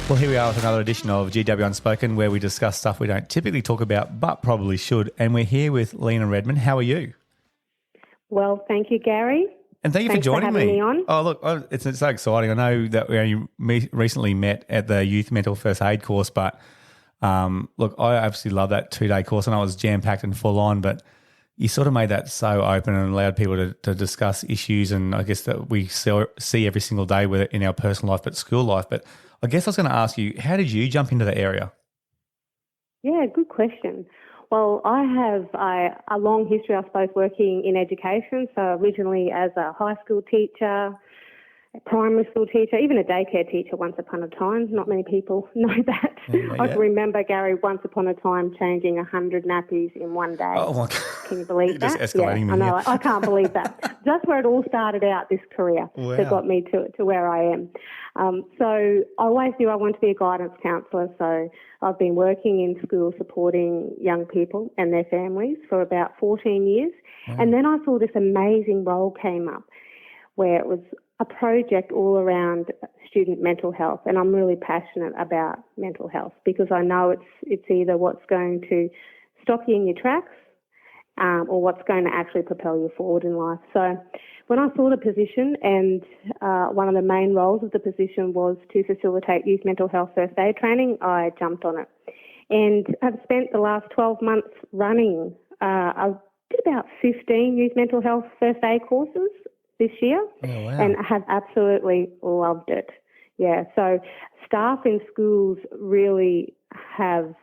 Well, here we are with another edition of GW Unspoken, where we discuss stuff we don't typically talk about but probably should. And we're here with Lena Redman. How are you? Well, thank you, Gary. And thank you Thanks for joining having me on. Oh, look, it's so exciting. I know that we only recently met at the Youth Mental First Aid course, but look, I absolutely love that 2-day course. I know it was jam-packed and full on, but you sort of made that so open and allowed people to discuss issues, and I guess that we see every single day, whether in our personal life but school life. But I guess I was going to ask you, how did you jump into the area? Yeah, good question. Well, I have a long history, I suppose, working in education. So originally as a high school teacher, a primary school teacher, even a daycare teacher once upon a time. Not many people know that. Yeah. I can remember, Gary, once upon a time changing 100 nappies in one day. Oh, my God. Can you believe that? Just escalating me. I know. I can't believe that. That's where it all started out, this career that got me to where I am. So I always knew I wanted to be a guidance counsellor. So I've been working in schools supporting young people and their families for about 14 years. Wow. And then I saw this amazing role came up where it was a project all around student mental health. And I'm really passionate about mental health because I know it's either what's going to stop you in your tracks or what's going to actually propel you forward in life. So when I saw the position, and one of the main roles of the position was to facilitate youth mental health first aid training, I jumped on it. And I've spent the last 12 months running, I did about 15 youth mental health first aid courses this year. Oh, wow. And I have absolutely loved it. Yeah, so staff in schools really have,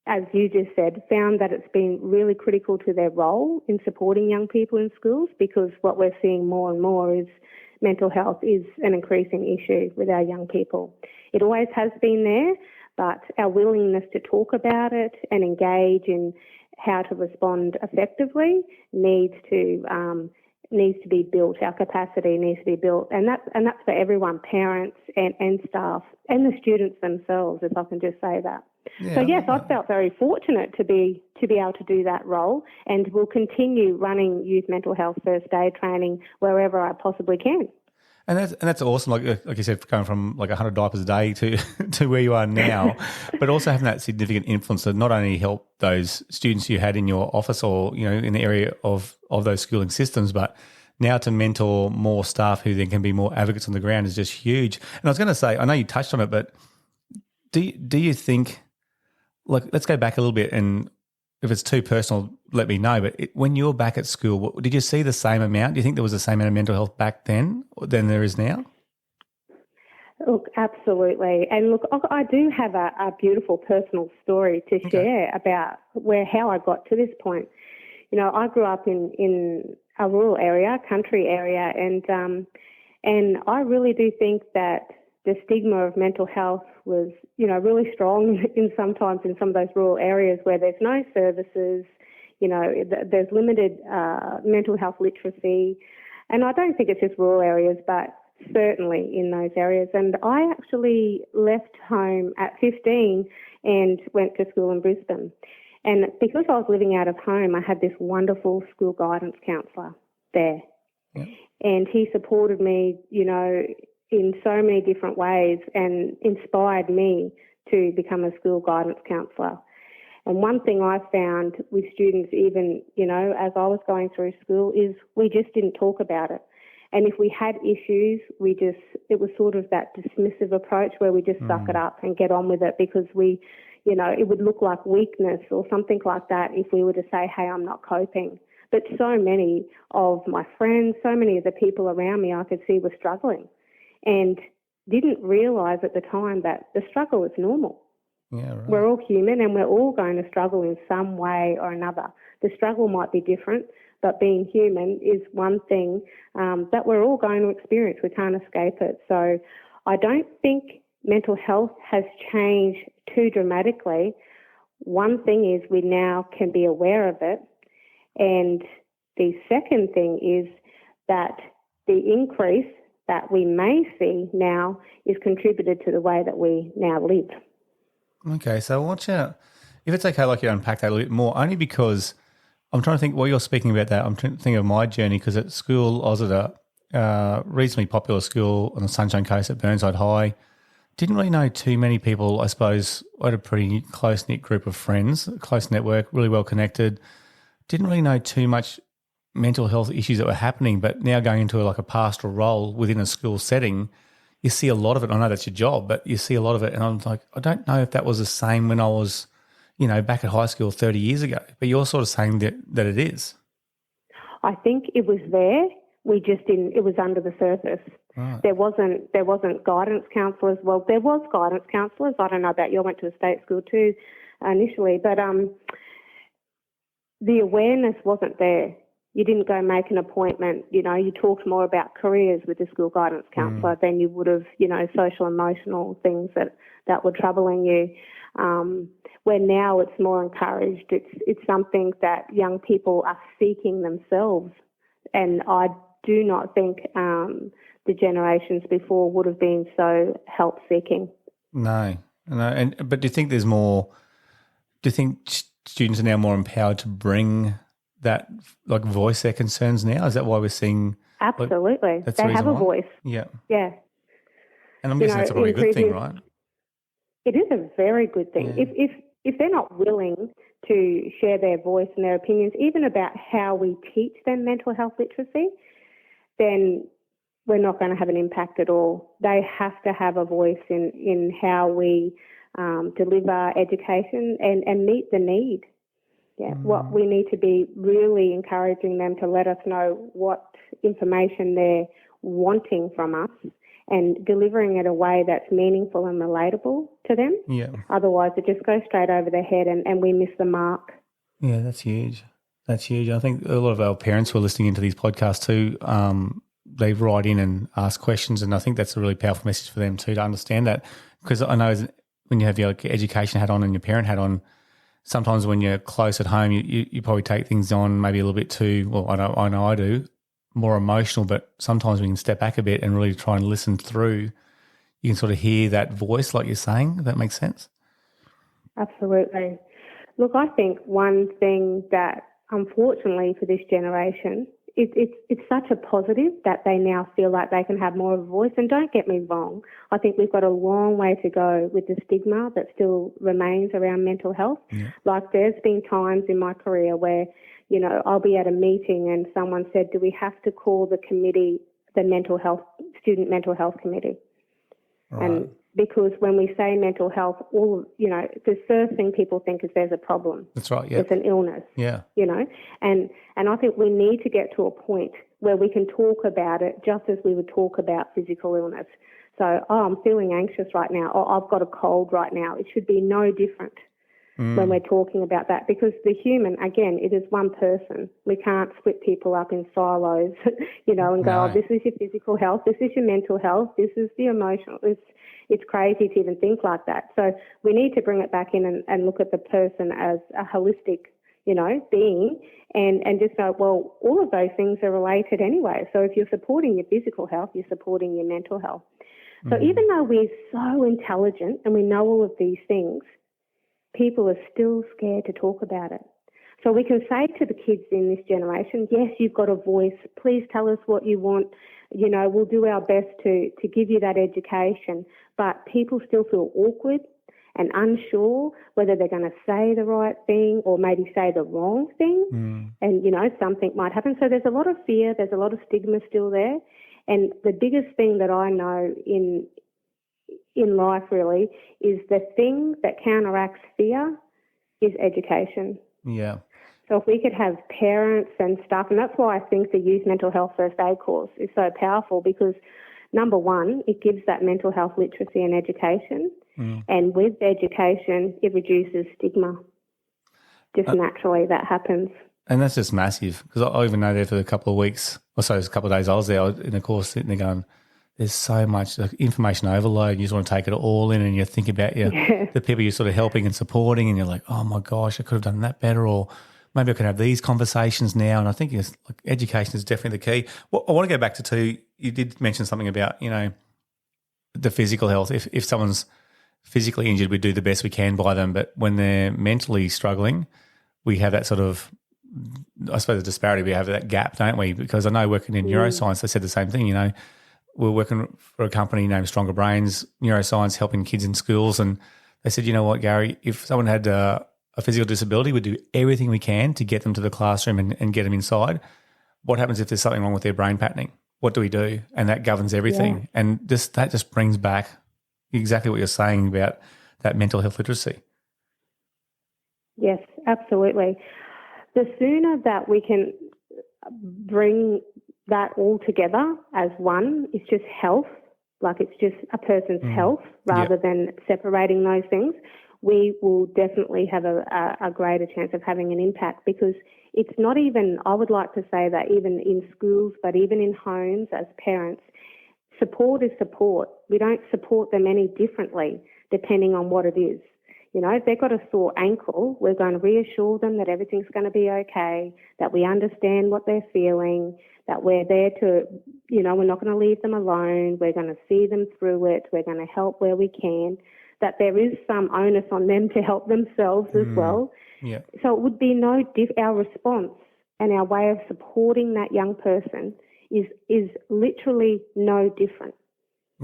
as you just said, found that it's been really critical to their role in supporting young people in schools, because what we're seeing more and more is mental health is an increasing issue with our young people. It always has been there, but our willingness to talk about it and engage in how to respond effectively needs to be built. Our capacity needs to be built, and that's for everyone, parents and staff and the students themselves, if I can just say that. Yeah, so yes, I felt very fortunate to be able to do that role, and will continue running youth mental health first aid training wherever I possibly can. And that's awesome. Like you said, going from like 100 diapers a day to where you are now, but also having that significant influence to not only help those students you had in your office or in the area of those schooling systems, but now to mentor more staff who then can be more advocates on the ground is just huge. And I was going to say, I know you touched on it, but do you think, like, let's go back a little bit, and if it's too personal, let me know. But when you were back at school, did you see the same amount? Do you think there was the same amount of mental health back then than there is now? Look, absolutely. And look, I do have a beautiful personal story to share about how I got to this point. I grew up in a rural area, country area, and I really do think that the stigma of mental health was, really strong sometimes in some of those rural areas where there's no services, there's limited mental health literacy. And I don't think it's just rural areas, but certainly in those areas. And I actually left home at 15 and went to school in Brisbane. And because I was living out of home, I had this wonderful school guidance counsellor there. Yeah. And he supported me, in so many different ways and inspired me to become a school guidance counsellor. And one thing I found with students, even, as I was going through school, is we just didn't talk about it. And if we had issues, it was sort of that dismissive approach where we just suck it up and get on with it, because it would look like weakness or something like that if we were to say, hey, I'm not coping. But so many of my friends, so many of the people around me I could see were struggling and didn't realise at the time that the struggle is normal. Yeah, right. We're all human and we're all going to struggle in some way or another. The struggle might be different, but being human is one thing that we're all going to experience. We can't escape it. So I don't think mental health has changed too dramatically. One thing is we now can be aware of it. And the second thing is that the increase that we may see now is contributed to the way that we now live. Okay, so watch out. If it's okay, I'd like you to unpack that a little bit more, only because I'm trying to think, while you're speaking about that, I'm trying to think of my journey, because at school I was at a reasonably popular school on the Sunshine Coast at Burnside High. didn't really know too many people. I suppose I had a pretty close-knit group of friends, a close network, really well connected. Didn't really know too much mental health issues that were happening, but now going into like a pastoral role within a school setting, you see a lot of it. I know that's your job, but you see a lot of it, and I'm like, I don't know if that was the same when I was, back at high school 30 years ago, but you're sort of saying that it is. I think it was there. We just didn't. It was under the surface. Right. There wasn't guidance counsellors. Well, there was guidance counsellors. I don't know about you. I went to a state school too initially, but the awareness wasn't there. You didn't go make an appointment. You talked more about careers with the school guidance counsellor than you would have, social emotional things that were troubling you. Where now it's more encouraged. It's something that young people are seeking themselves, and I do not think the generations before would have been so help-seeking. No. But do you think there's more? Do you think students are now more empowered to bring that, like, voice their concerns now? Is that why we're seeing? Absolutely, like, they have a voice. Yeah. Yeah. And I'm guessing that's probably a good thing, right? It is a very good thing. Yeah. If they're not willing to share their voice and their opinions, even about how we teach them mental health literacy, then we're not going to have an impact at all. They have to have a voice in how we deliver education and meet the need. Yeah, what we need to be really encouraging them to let us know what information they're wanting from us and delivering it in a way that's meaningful and relatable to them. Yeah. Otherwise, it just goes straight over their head and we miss the mark. Yeah, that's huge. That's huge. I think a lot of our parents who are listening into these podcasts too, they write in and ask questions, and I think that's a really powerful message for them too, to understand that. Because I know when you have your education hat on and your parent hat on, sometimes when you're close at home, you probably take things on maybe a little bit too, well, I know I do, more emotional, but sometimes we can step back a bit and really try and listen through. You can sort of hear that voice, like you're saying, if that makes sense. Absolutely. Look, I think one thing that, unfortunately for this generation, it's such a positive that they now feel like they can have more of a voice. And don't get me wrong, I think we've got a long way to go with the stigma that still remains around mental health. Yeah. Like, there's been times in my career where, I'll be at a meeting and someone said, do we have to call the committee the student mental health committee? Right. And because when we say mental health, the first thing people think is there's a problem. That's right, yeah. It's an illness. Yeah. And I think we need to get to a point where we can talk about it just as we would talk about physical illness. So, I'm feeling anxious right now, or I've got a cold right now. It should be no different when we're talking about that, because the human, again, it is one person. We can't split people up in silos, and go, No. oh, this is your physical health, this is your mental health, this is the emotional. It's crazy to even think like that. So we need to bring it back in and look at the person as a holistic, being, and just go, well, all of those things are related anyway. So if you're supporting your physical health, you're supporting your mental health. So even though we're so intelligent and we know all of these things, people are still scared to talk about it. So we can say to the kids in this generation, yes, you've got a voice. Please tell us what you want. We'll do our best to give you that education. But people still feel awkward and unsure whether they're going to say the right thing or maybe say the wrong thing. And, something might happen. So there's a lot of fear. There's a lot of stigma still there. And the biggest thing that I know in life really is the thing that counteracts fear is education. Yeah. So if we could have parents and stuff, and that's why I think the Youth Mental Health First Aid course is so powerful, because number one, it gives that mental health literacy and education, and with education, it reduces stigma. Just naturally that happens. And that's just massive, because I even know there for a couple of weeks, or so, a couple of days I was there in the course sitting there going, there's so much information overload. You just want to take it all in, and you think about the people you're sort of helping and supporting, and you're like, oh my gosh, I could have done that better, or maybe I could have these conversations now. And I think education is definitely the key. Well, I want to go back to you did mention something about, the physical health. If someone's physically injured, we do the best we can by them, but when they're mentally struggling, we have that sort of, I suppose, the disparity. We have that gap, don't we? Because I know working in neuroscience, they said the same thing, we're working for a company named Stronger Brains, neuroscience, helping kids in schools. And they said, you know what, Gary, if someone had a physical disability, we'd do everything we can to get them to the classroom and get them inside. What happens if there's something wrong with their brain patterning? What do we do? And that governs everything. Yeah. And that just brings back exactly what you're saying about that mental health literacy. Yes, absolutely. The sooner that we can bring that all together as one, it's just health, like it's just a person's health rather than separating those things, we will definitely have a greater chance of having an impact, because it's not even, I would like to say that even in schools, but even in homes as parents, support is support. We don't support them any differently depending on what it is. You know, if they've got a sore ankle, we're going to reassure them that everything's going to be okay, that we understand what they're feeling, that we're there to, we're not going to leave them alone. We're going to see them through it. We're going to help where we can, that there is some onus on them to help themselves as well. Yeah. So it would be our response and our way of supporting that young person is literally no different.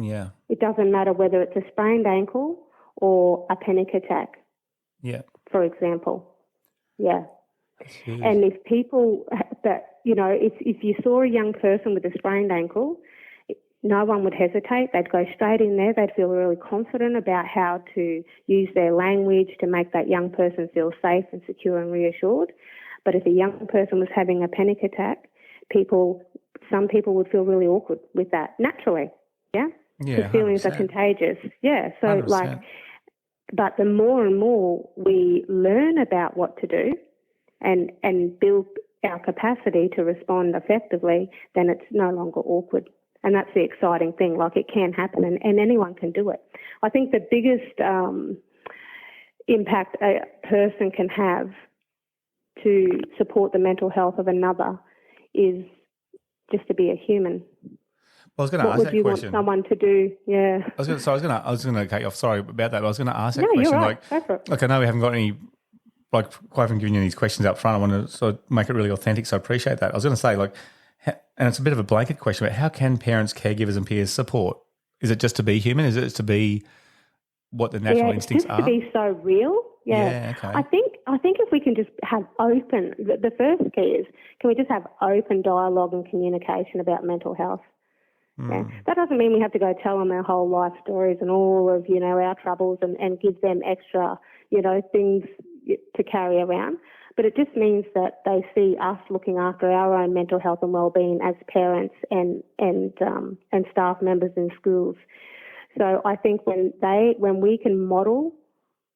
Yeah. It doesn't matter whether it's a sprained ankle or a panic attack, for example. Yeah. And if people if you saw a young person with a sprained ankle, no one would hesitate. They'd go straight in there. They'd feel really confident about how to use their language to make that young person feel safe and secure and reassured. But if a young person was having a panic attack, some people would feel really awkward with that naturally. Yeah. The feelings 100%. Are contagious. Yeah. So 100%. But the more and more we learn about what to do and build our capacity to respond effectively, then it's no longer awkward. And that's the exciting thing. Like, it can happen and anyone can do it. I think the biggest impact a person can have to support the mental health of another is just to be a human. I was going to ask that question. What would you want someone to do? Yeah. I was going to cut you off. Sorry about that. But I was going to ask that question. You're right. Like, I know we haven't got any, quite haven't given you these questions up front. I want to sort of make it really authentic, so I appreciate that. I was going to say, and it's a bit of a blanket question, but how can parents, caregivers and peers support? Is it just to be human? Is it to be what the natural instincts are? Just to be so real. Yeah. Okay. I think if we can just have the first key is, can we just have open dialogue and communication about mental health? Yeah. That doesn't mean we have to go tell them our whole life stories and all of, our troubles and give them extra, things to carry around. But it just means that they see us looking after our own mental health and well-being as parents and staff members in schools. So I think when we can model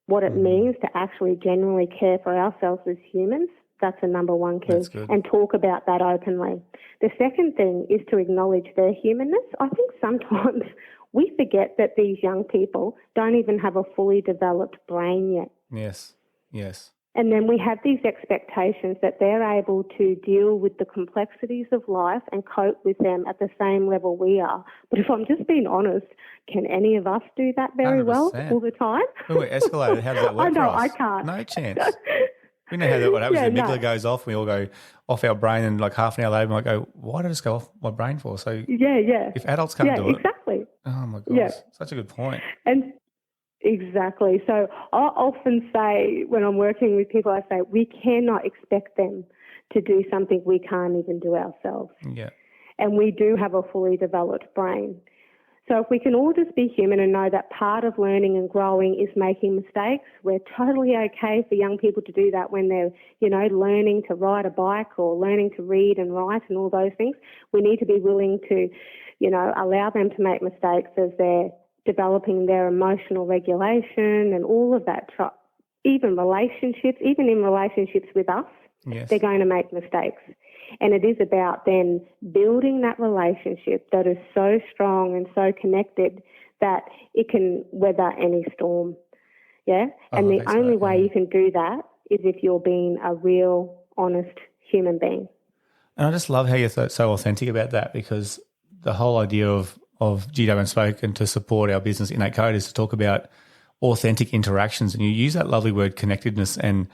what it means to actually genuinely care for ourselves as humans, that's the number one key, and talk about that openly. The second thing is to acknowledge their humanness. I think sometimes we forget that these young people don't even have a fully developed brain yet. Yes. And then we have these expectations that they're able to deal with the complexities of life and cope with them at the same level we are. But if I'm just being honest, can any of us do that very 100%. Well all the time? When we're escalated, how does that work I know, for us? I can't. No chance. We know how what happens. The amygdala goes off. We all go off our brain, and half an hour later, we might go, "Why did I just go off my brain for?" So if adults can't do it, exactly. Oh my gosh, such a good point. And exactly. So I often say when I'm working with people, I say we cannot expect them to do something we can't even do ourselves. Yeah. And we do have a fully developed brain. So if we can all just be human and know that part of learning and growing is making mistakes, we're totally okay for young people to do that when they're, learning to ride a bike or learning to read and write and all those things. We need to be willing to, allow them to make mistakes as they're developing their emotional regulation and all of that. Even in relationships with us, they're going to make mistakes. And it is about then building that relationship that is so strong and so connected that it can weather any storm. Yeah? And the only way you can do that is if you're being a real, honest human being. And I just love how you're so authentic about that, because the whole idea of GW Unspoken to support our business Innate Code is to talk about authentic interactions. And you use that lovely word connectedness. And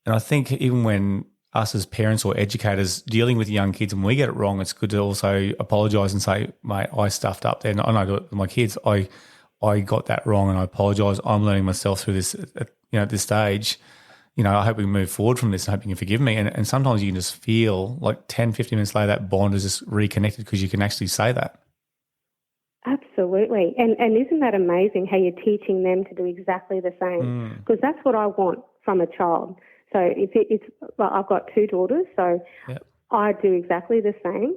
I think even when us as parents or educators dealing with young kids, when we get it wrong, it's good to also apologise and say, mate, I stuffed up there. And I do it with my kids. I got that wrong and I apologise. I'm learning myself through this, at this stage. I hope we can move forward from this and hope you can forgive me. And sometimes you can just feel like 10, 15 minutes later, that bond is just reconnected because you can actually say that. Absolutely. And isn't that amazing how you're teaching them to do exactly the same? Because that's what I want from a child. So I've got 2 daughters, so yep. I do exactly the same.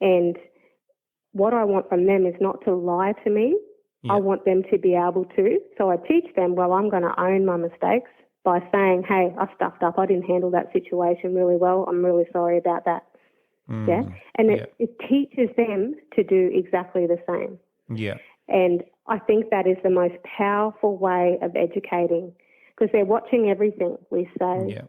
And what I want from them is not to lie to me. Yep. I want them to be able to. So I teach them, well, I'm going to own my mistakes by saying, hey, I stuffed up. I didn't handle that situation really well. I'm really sorry about that. Yeah. And it teaches them to do exactly the same. Yeah. And I think that is the most powerful way of educating, because they're watching everything we say,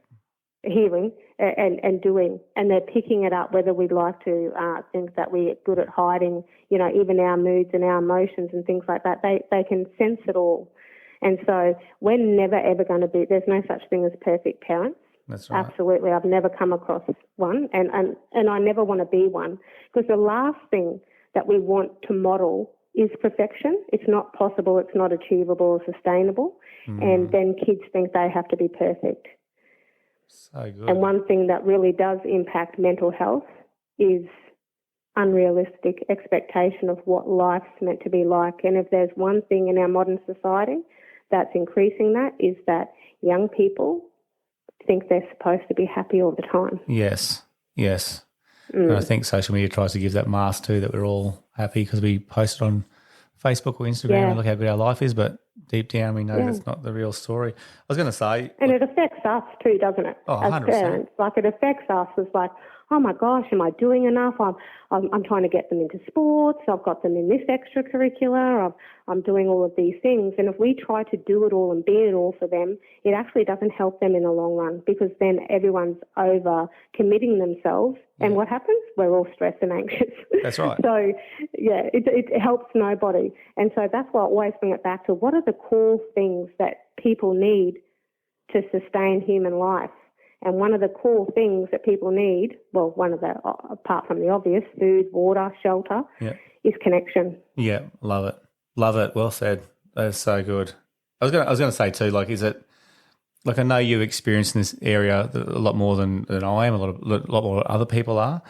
hearing and doing, and they're picking it up, whether we'd like to think that we're good at hiding, even our moods and our emotions and things like that. They can sense it all. And so we're never, ever going to be, there's no such thing as perfect parents. That's right. Absolutely. I've never come across one, and I never want to be one, because the last thing that we want to model is perfection. It's not possible, it's not achievable or sustainable, and then kids think they have to be perfect. So good. And one thing that really does impact mental health is unrealistic expectation of what life's meant to be like. And if there's one thing in our modern society that's increasing that, is that young people think they're supposed to be happy all the time. Yes. And I think social media tries to give that mask too, that we're all happy because we post it on Facebook or Instagram and look how good our life is, but deep down we know that's not the real story. I was going to say... And it affects us too, doesn't it? Oh, as 100%. parents. Like, it affects us. It's like, oh my gosh, am I doing enough? I'm trying to get them into sports. I've got them in this extracurricular. I'm doing all of these things. And if we try to do it all and be it all for them, it actually doesn't help them in the long run, because then everyone's over committing themselves. And what happens? We're all stressed and anxious. That's right. So, it helps nobody. And so that's why I always bring it back to, what are the core things that people need to sustain human life? And one of the core things that people need, well, one of the, apart from the obvious, food, water, shelter, is connection. Yeah, love it. Love it. Well said. That is so good. I was going to say too, like, is it, like, I know you've experienced in this area a lot more than I am, a lot more other people are.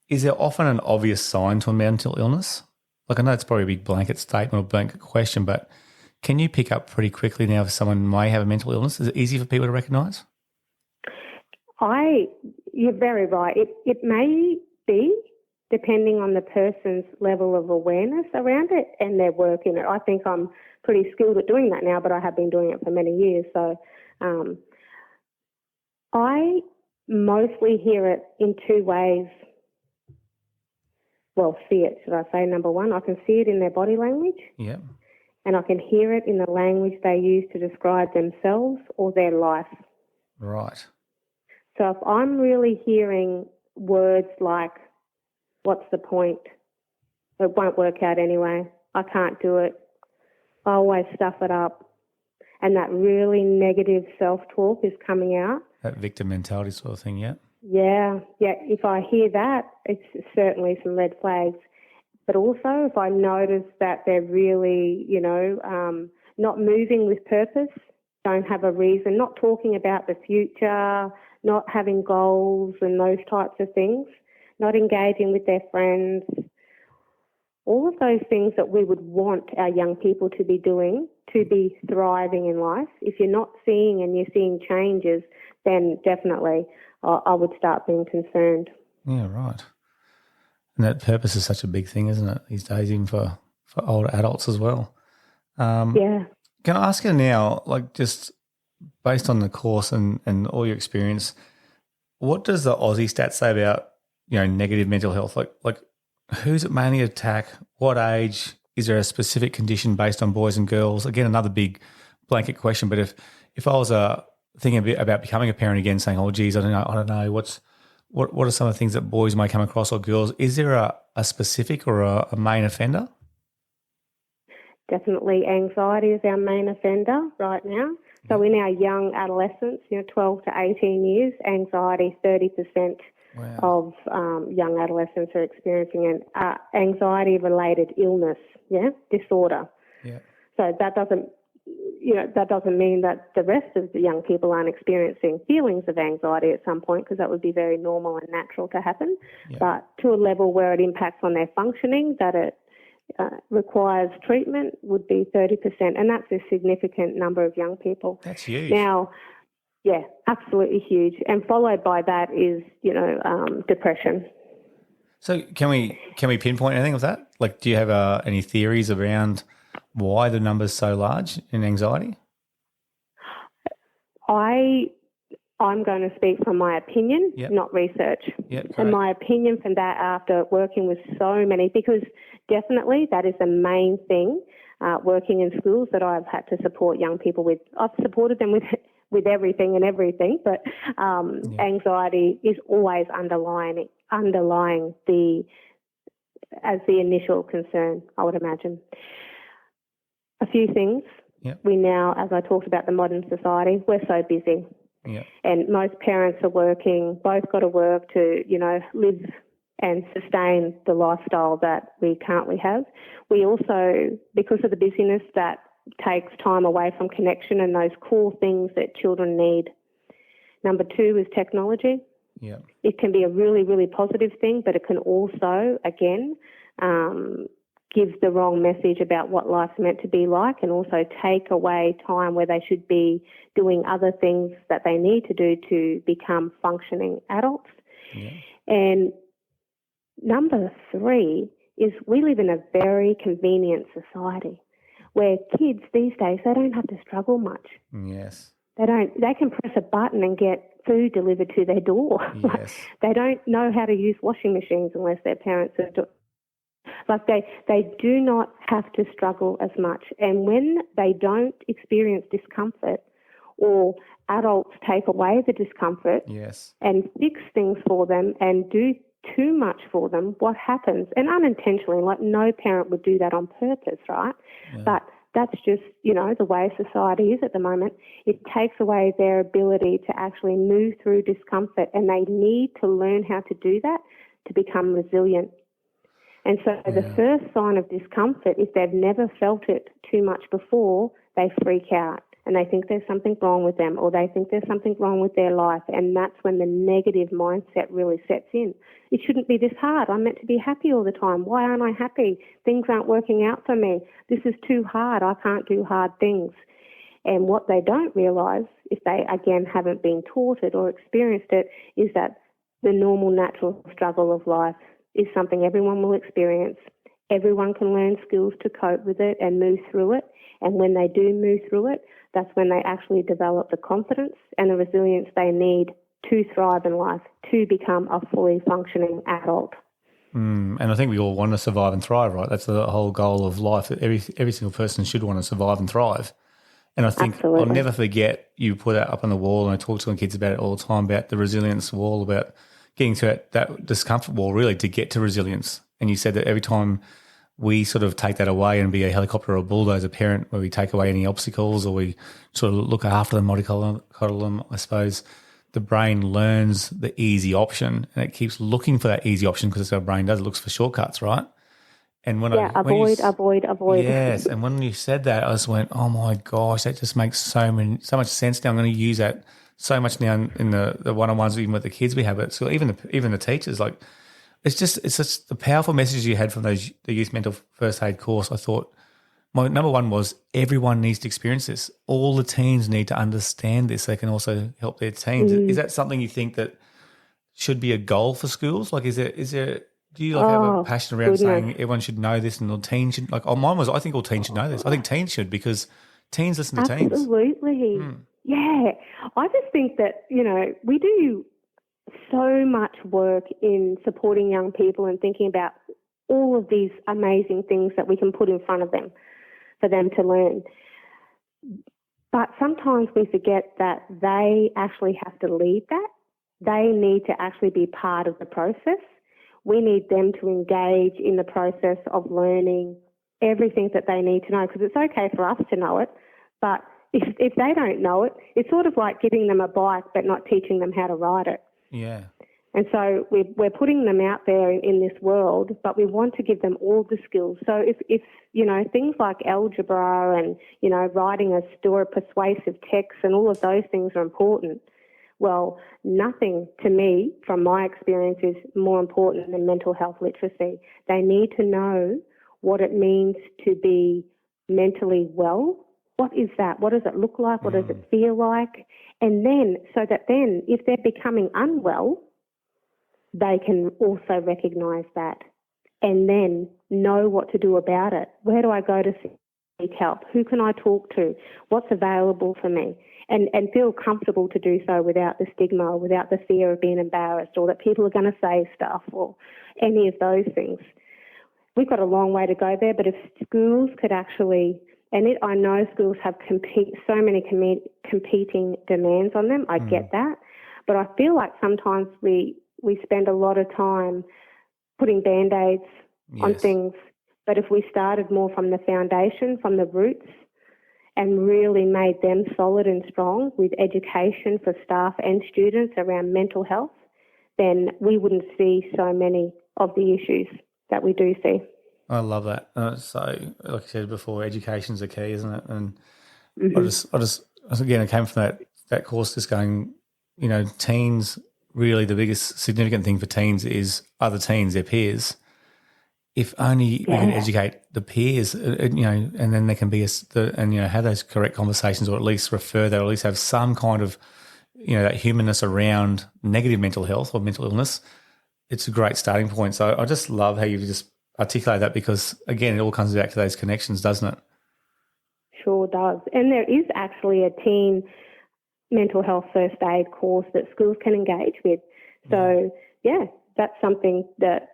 Is there often an obvious sign to a mental illness? Like, I know it's probably a big blanket statement or blanket question, but can you pick up pretty quickly now if someone may have a mental illness? Is it easy for people to recognise? You're very right. It may be, depending on the person's level of awareness around it and their work in it. I think I'm pretty skilled at doing that now, but I have been doing it for many years. So I mostly hear it in 2 ways. Well, see it, should I say, number one. I can see it in their body language. Yeah. And I can hear it in the language they use to describe themselves or their life. Right. So if I'm really hearing words like, what's the point? It won't work out anyway. I can't do it. I always stuff it up. And that really negative self-talk is coming out. That victim mentality sort of thing, yeah? Yeah. If I hear that, it's certainly some red flags. But also if I notice that they're really, not moving with purpose, don't have a reason, not talking about the future, not having goals and those types of things, not engaging with their friends, all of those things that we would want our young people to be doing to be thriving in life. If you're not seeing and you're seeing changes, then definitely I would start being concerned. Yeah, right. And that purpose is such a big thing, isn't it, these days, even for older adults as well. Yeah. Can I ask you now, like, just based on the course and all your experience, what does the Aussie stats say about, negative mental health? Like who's it mainly attack? What age? Is there a specific condition based on boys and girls? Again, another big blanket question. But if I was thinking a bit about becoming a parent again, saying, "Oh, geez, I don't know, what are some of the things that boys may come across or girls?" Is there a specific or a main offender? Definitely anxiety is our main offender right now. So in our young adolescents, 12 to 18 years, anxiety, 30% of young adolescents are experiencing an anxiety-related illness, disorder. Yeah. So that doesn't mean that the rest of the young people aren't experiencing feelings of anxiety at some point, because that would be very normal and natural to happen. Yeah. But to a level where it impacts on their functioning, that it requires treatment, would be 30%, and that's a significant number of young people. That's huge. Now, yeah, absolutely huge, and followed by that is depression. So can we pinpoint anything of that? Like, do you have any theories around why the number's so large in anxiety? I'm going to speak from my opinion, not research. And my opinion from that, after working with so many, because definitely that is the main thing, working in schools that I've had to support young people with. I've supported them with everything, but anxiety is always underlying as the initial concern, I would imagine. A few things. Yep. We now, as I talked about the modern society, we're so busy. Yep. And most parents are working, both got to work to, live and sustain the lifestyle that we currently have. We also, because of the busyness, that takes time away from connection and those core things that children need. Number 2 is technology. Yep. It can be a really, really positive thing, but it can also, again, give the wrong message about what life's meant to be like, and also take away time where they should be doing other things that they need to do to become functioning adults. Yeah. And number 3 is we live in a very convenient society where kids these days, they don't have to struggle much. Yes. They can press a button and get food delivered to their door. Yes. They don't know how to use washing machines unless their parents are Like they do not have to struggle as much. And when they don't experience discomfort, or adults take away the discomfort and fix things for them and do too much for them, what happens? And unintentionally, like no parent would do that on purpose, right? Yeah. But that's just, the way society is at the moment. It takes away their ability to actually move through discomfort, and they need to learn how to do that to become resilient. And so the first sign of discomfort, if they've never felt it too much before, they freak out and they think there's something wrong with them, or they think there's something wrong with their life, and that's when the negative mindset really sets in. It shouldn't be this hard. I'm meant to be happy all the time. Why aren't I happy? Things aren't working out for me. This is too hard. I can't do hard things. And what they don't realise, if they, again, haven't been taught it or experienced it, is that the normal, natural struggle of life is something everyone will experience. Everyone can learn skills to cope with it and move through it. And when they do move through it, that's when they actually develop the confidence and the resilience they need to thrive in life, to become a fully functioning adult. And I think we all want to survive and thrive, right? That's the whole goal of life. That every single person should want to survive and thrive. And I think I'll never forget, you put that up on the wall, and I talk to my kids about it all the time, about the resilience wall, about getting to that discomfort wall, really, to get to resilience. And you said that every time we sort of take that away and be a helicopter or a bulldozer parent, where we take away any obstacles or we sort of look after them, mollycoddle them, I suppose, the brain learns the easy option, and it keeps looking for that easy option, because that's what our brain does. It looks for shortcuts, right? And when avoid. Yes, and when you said that, I just went, oh my gosh, that just makes so much sense now. I'm going to use that so much now in the one-on-ones, even with the kids we have at school, even the teachers. Like, it's just the powerful messages you had from the youth mental first aid course. I thought my number one was everyone needs to experience this. All the teens need to understand this. They can also help their teens. Is that something you think that should be a goal for schools? Like, is there? Do you have a passion around saying everyone should know this, and all teens should, like? Oh, mine was, I think all teens should know this. I think teens should, because teens listen to teens. Absolutely. Yeah. I just think that, we do so much work in supporting young people and thinking about all of these amazing things that we can put in front of them for them to learn. But sometimes we forget that they actually have to lead that. They need to actually be part of the process. We need them to engage in the process of learning everything that they need to know, because it's okay for us to know it, but if they don't know it, it's sort of like giving them a bike but not teaching them how to ride it. Yeah. And so we're putting them out there in this world, but we want to give them all the skills. So if you know, things like algebra and, you know, writing a story, persuasive text and all of those things are important. Well, nothing to me, from my experience, is more important than mental health literacy. They need to know what it means to be mentally well. What is that? What does it look like? What does it feel like? And then, so that then, if they're becoming unwell, they can also recognise that and then know what to do about it. Where do I go to seek help? Who can I talk to? What's available for me? And feel comfortable to do so without the stigma or without the fear of being embarrassed or that people are going to say stuff or any of those things. We've got a long way to go there, but if schools could actually, I know schools have so many competing demands on them, I get that, but I feel like sometimes we spend a lot of time putting Band-Aids on things, but if we started more from the foundation, from the roots, and really made them solid and strong with education for staff and students around mental health, then we wouldn't see so many of the issues that we do see. I love that. So, like I said before, education's the key, isn't it? And I just again, I came from that course just going, you know, teens, really the biggest significant thing for teens is other teens, their peers. If only we can educate the peers, you know, and then they can be have those correct conversations, or at least refer that, or at least have some kind of, you know, that humanness around negative mental health or mental illness. It's a great starting point. So I just love how you just articulate that, because again, it all comes back to those connections, doesn't it? Sure does. And there is actually a teen mental health first aid course that schools can engage with. So, that's something that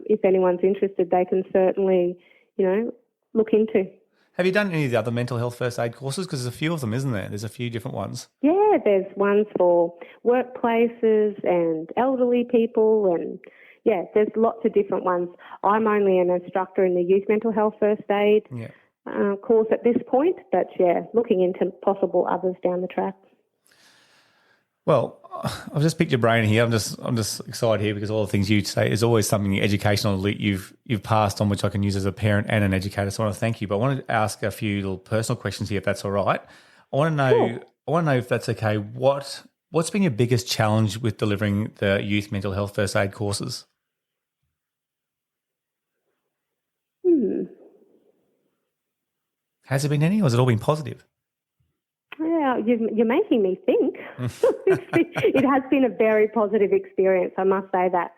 if anyone's interested, they can certainly, you know, look into. Have you done any of the other mental health first aid courses? Because there's a few of them, isn't there? There's a few different ones. Yeah, there's ones for workplaces and elderly people, and there's lots of different ones. I'm only an instructor in the youth mental health first aid course at this point, but looking into possible others down the track. Well, I've just picked your brain here. I'm just excited here because all the things you say is always something educational you've passed on, which I can use as a parent and an educator. So I want to thank you. But I want to ask a few little personal questions here, if that's all right. I want to know. Sure. I want to know if that's okay. What's been your biggest challenge with delivering the youth mental health first aid courses? Has there been any, or has it all been positive? Yeah, you're making me think. It has been a very positive experience, I must say that.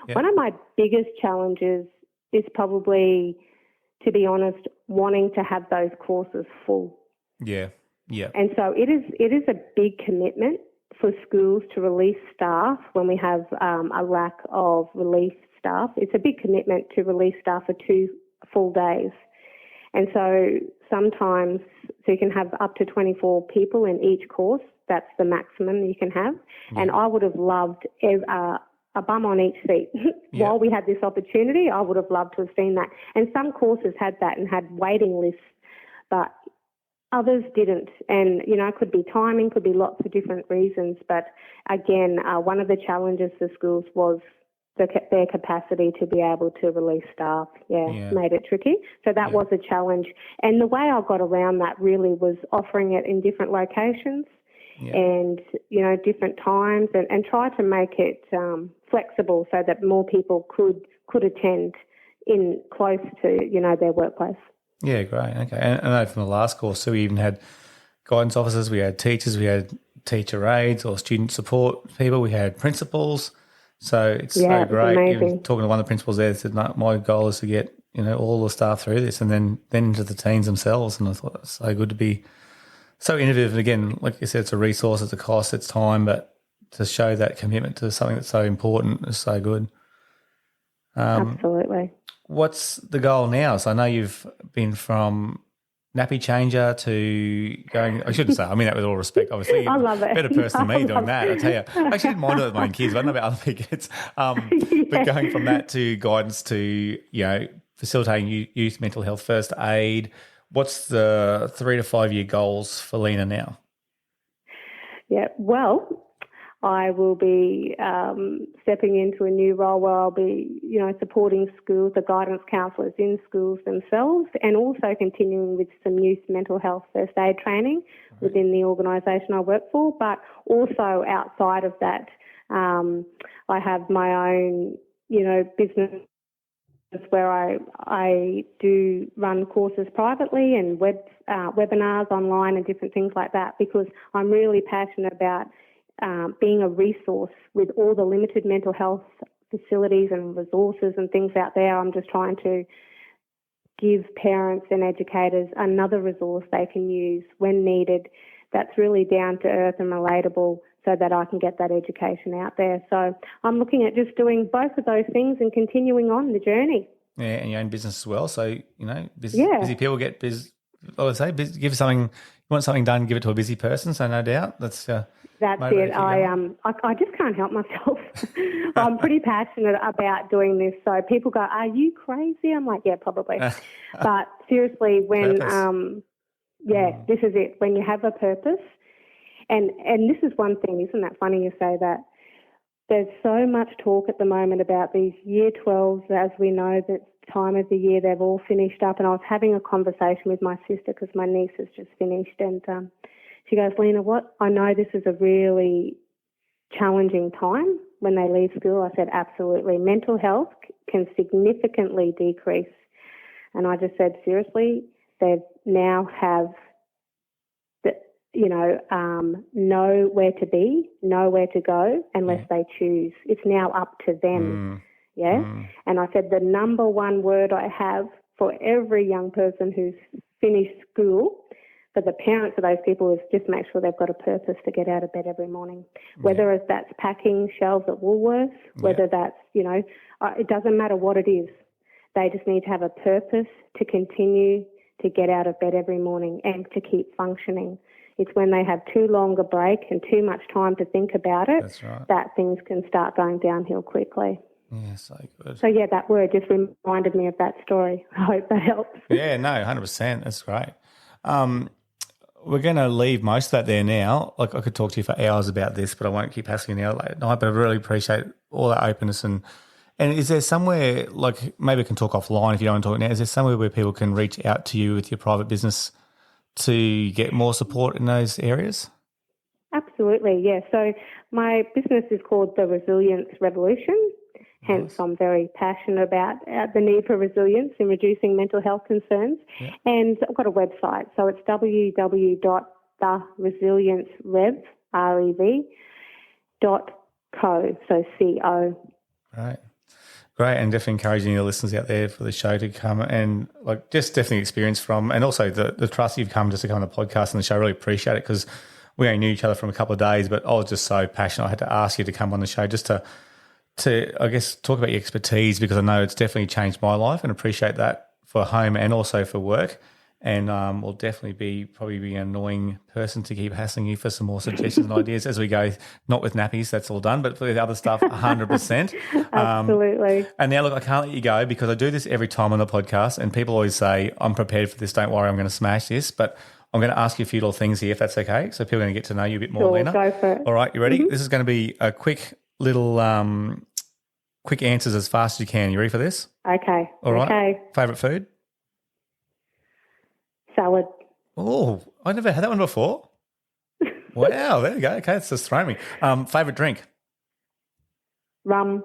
Yeah. One of my biggest challenges is probably, to be honest, wanting to have those courses full. Yeah, yeah. And so it is a big commitment for schools to release staff when we have a lack of relief staff. It's a big commitment to release staff for 2 full days. And so sometimes, so you can have up to 24 people in each course. That's the maximum you can have. Yeah. And I would have loved a bum on each seat. While we had this opportunity, I would have loved to have seen that. And some courses had that and had waiting lists, but others didn't. And, you know, it could be timing, could be lots of different reasons. But again, one of the challenges for schools was their capacity to be able to release staff, made it tricky. So that was a challenge. And the way I got around that really was offering it in different locations and, you know, different times and try to make it flexible so that more people could attend in close to, you know, their workplace. Yeah, great. Okay. And I know from the last course, so we even had guidance officers, we had teachers, we had teacher aides or student support people, we had principals. So it's so great. Even talking to one of the principals there, said, no, my goal is to get, you know, all the staff through this, and then into the teens themselves. And I thought that's so good to be so innovative. And again, like you said, it's a resource, it's a cost, it's time, but to show that commitment to something that's so important is so good. Absolutely. What's the goal now? So I know you've been from nappy changer to going, I shouldn't say, I mean that with all respect, obviously. I love it. Better person than me doing that, I tell you. I actually didn't mind it with my own kids, but I don't know about other kids. But going from that to guidance to, you know, facilitating youth mental health first aid, What's the 3 to 5 year goals for Lena now? Yeah, well, I will be stepping into a new role where I'll be, supporting schools, the guidance counsellors in schools themselves, and also continuing with some youth mental health first aid training within the organisation I work for. But also outside of that, I have my own, business where I do run courses privately and webinars online and different things like that, because I'm really passionate about being a resource with all the limited mental health facilities and resources and things out there. I'm just trying to give parents and educators another resource they can use when needed that's really down to earth and relatable, so that I can get that education out there. So I'm looking at just doing both of those things and continuing on the journey. Yeah, and your own business as well. So, busy people get busy. I would say, give something. You want something done, give it to a busy person. So, no doubt, that's it. I just can't help myself. I'm pretty passionate about doing this. So people go, "Are you crazy?" I'm like, "Yeah, probably." But seriously, when this is it. When you have a purpose, and this is one thing, isn't that funny you say that? There's so much talk at the moment about these year 12s, as we know that time of the year they've all finished up. And I was having a conversation with my sister because my niece has just finished, and she goes, "Lena, what? I know this is a really challenging time when they leave school." I said, "Absolutely. Mental health can significantly decrease." And I just said, seriously, they now have know where to be, know where to go, unless they choose. It's now up to them. And I said the number one word I have for every young person who's finished school, for the parents of those people, is just make sure they've got a purpose to get out of bed every morning. Whether that's packing shelves at Woolworths, whether that's, it doesn't matter what it is. They just need to have a purpose to continue to get out of bed every morning and to keep functioning. It's when they have too long a break and too much time to think about it that things can start going downhill quickly. Yeah, so good. So, that word just reminded me of that story. I hope that helps. Yeah, no, 100%. That's great. We're going to leave most of that there now. Like, I could talk to you for hours about this, but I won't keep asking you now late at night. But I really appreciate all that openness. And is there somewhere, like, maybe we can talk offline if you don't want to talk now, is there somewhere where people can reach out to you with your private business to get more support in those areas? Absolutely, yeah. So my business is called The Resilience Revolution. Hence, I'm very passionate about the need for resilience in reducing mental health concerns. Yeah. And I've got a website. So it's www.theresiliencerev.co, so C-O. Right. Great, and definitely encouraging your listeners out there for the show to come and just definitely experience from, and also the trust you've come just to come on the podcast and the show. I really appreciate it because we only knew each other from a couple of days, but I was just so passionate. I had to ask you to come on the show just to I guess talk about your expertise, because I know it's definitely changed my life, and appreciate that for home and also for work. And we'll definitely probably be an annoying person to keep hassling you for some more suggestions and ideas as we go. Not with nappies, that's all done, but for the other stuff, 100%. Absolutely. And now, look, I can't let you go because I do this every time on the podcast, and people always say, "I'm prepared for this. Don't worry, I'm going to smash this." But I'm going to ask you a few little things here, if that's okay. So people are going to get to know you a bit more, Lena. Go for it. All right, you ready? Mm-hmm. This is going to be a quick little quick answers as fast as you can. You ready for this? Okay. All right. Okay. Favourite food? Salad. Oh, I never had that one before. Wow, there you go. Okay, it's just thrown me. Favourite drink? Rum.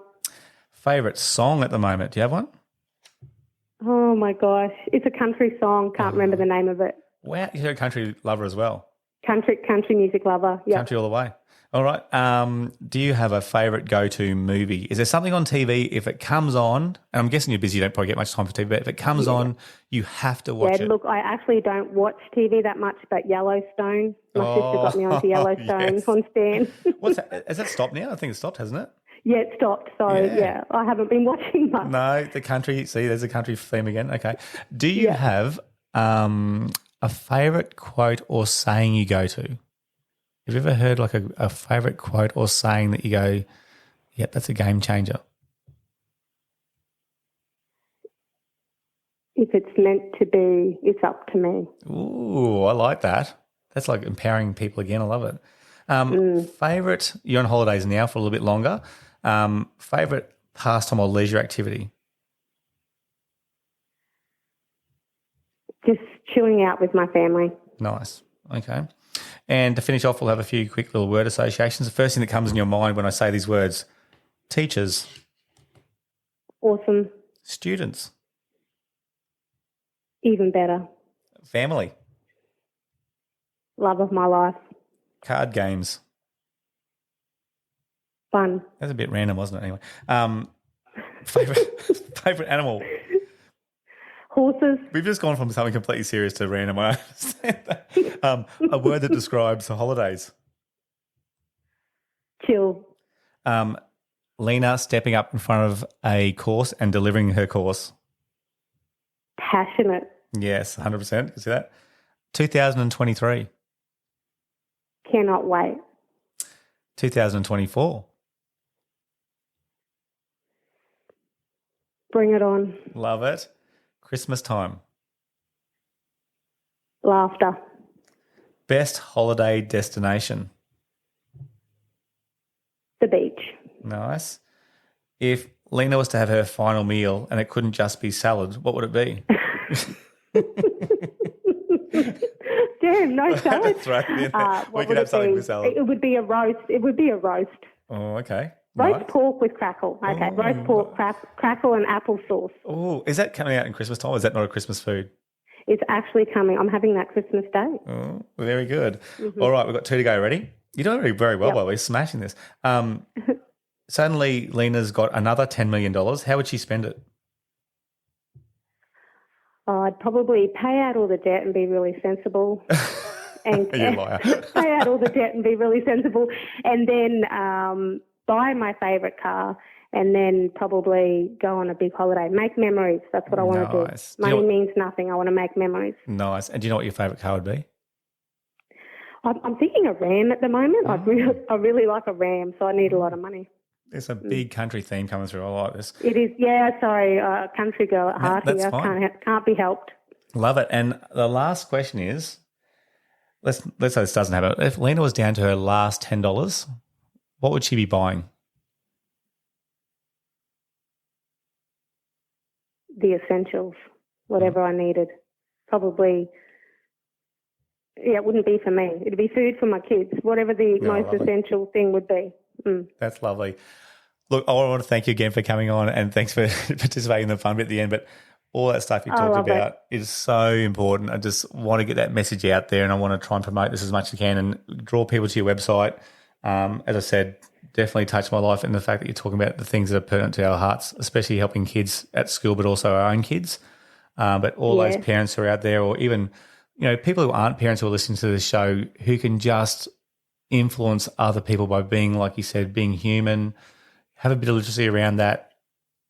Favourite song at the moment? Do you have one? Oh, my gosh. It's a country song. Can't remember the name of it. Wow, you're a country lover as well. Country music lover, yeah. Country all the way. All right. Do you have a favourite go-to movie? Is there something on TV, if it comes on, and I'm guessing you're busy, you don't probably get much time for TV, but if it comes on, you have to watch it. Look, I actually don't watch TV that much, but Yellowstone. My sister got me onto Yellowstone on Stan. What's that? Has that stopped now? I think it's stopped, hasn't it? Yeah, it stopped. So, yeah, I haven't been watching much. No, the country. See, there's a country theme again. Okay. Do you have a favourite quote or saying you go to? Have you ever heard like a favourite quote or saying that you go, yep, that's a game changer? if it's meant to be, it's up to me. Ooh, I like that. That's like empowering people again. I love it. Favorite, you're on holidays now for a little bit longer. Favorite pastime or leisure activity? Just chilling out with my family. Nice. Okay. And to finish off, we'll have a few quick little word associations. The first thing that comes in your mind when I say these words: teachers. Awesome. Students. Even better. Family. Love of my life. Card games. Fun. That's a bit random, wasn't it? Anyway. Favorite animal. Horses. We've just gone from something completely serious to random. I understand that. A word that describes the holidays. Chill. Lena stepping up in front of a course and delivering her course. Passionate. Yes, 100%. You see that? 2023. Cannot wait. 2024. Bring it on. Love it. Christmas time. Laughter. Best holiday destination. The beach. Nice. If Lena was to have her final meal and it couldn't just be salad, what would it be? Damn, no salad. That's right. We What could would have it something be? with salad. It would be a roast. It would be a roast. Oh, okay. Roast Nice. pork with crackle. Okay, roast pork, crackle and apple sauce. Oh, is that coming out in Christmas time? Or is that not a Christmas food? It's actually coming. I'm having that Christmas Day. Oh, very good. All right, we've got 2 to go. Ready? You're doing very well, Yep. by the way. Smashing this. Suddenly, Lena's got another $10 million. How would she spend it? I'd probably pay out all the debt and be really sensible. And You liar. pay out all the debt and be really sensible. And then buy my favourite car and then probably go on a big holiday. Make memories. That's what I want to Nice. do. Money means nothing. I want to make memories. Nice. And do you know what your favourite car would be? I'm thinking a Ram at the moment. I really like a Ram, so I need a lot of money. There's a big country theme coming through. I like this. It is, yeah, sorry, country girl at heart that's here. fine. Can't be helped. Love it. And the last question is, let's say this doesn't happen. If Lena was down to her last $10, what would she be buying? The essentials, whatever I needed. Probably, yeah, it wouldn't be for me. It'd be food for my kids, whatever the most lovely. essential thing would be. That's lovely. Look, I want to thank you again for coming on and thanks for participating in the fun bit at the end. But all that stuff you talked about is so important. I just want to get that message out there and I want to try and promote this as much as I can and draw people to your website. As I said, definitely touched my life in the fact that you're talking about the things that are pertinent to our hearts, especially helping kids at school, but also our own kids. But all those parents who are out there or even, people who aren't parents who are listening to this show who can just influence other people by being, like you said, being human, have a bit of literacy around that,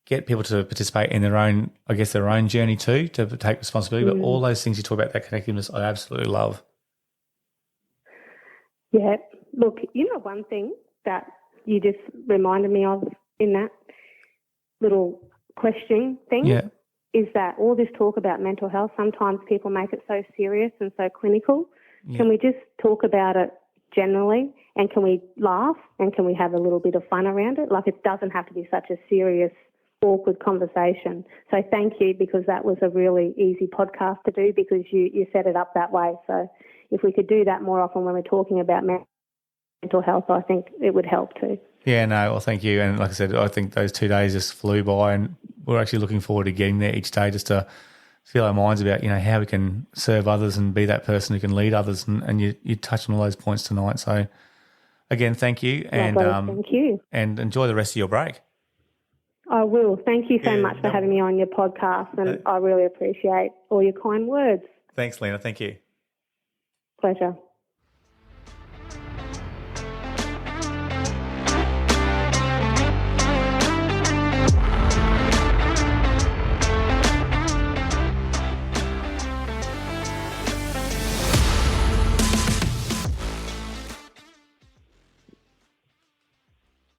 get people to participate in their own, their own journey too, to take responsibility. But all those things you talk about, that connectedness, I absolutely love. Yeah. Look, one thing that you just reminded me of in that little questioning thing is that all this talk about mental health, sometimes people make it so serious and so clinical. Yeah. Can we just talk about it generally, and can we laugh and can we have a little bit of fun around it? Like, it doesn't have to be such a serious, awkward conversation. So thank you, because that was a really easy podcast to do because you set it up that way. So if we could do that more often when we're talking about mental health, I think it would help too. Yeah, no, well, thank you. And like I said, I think those 2 days just flew by and we're actually looking forward to getting there each day just to fill our minds about, how we can serve others and be that person who can lead others. And you touched on all those points tonight. So, again, thank you. And thank you. And enjoy the rest of your break. I will. Thank you so much for having me on your podcast, and I really appreciate all your kind words. Thanks, Lena. Thank you. Pleasure.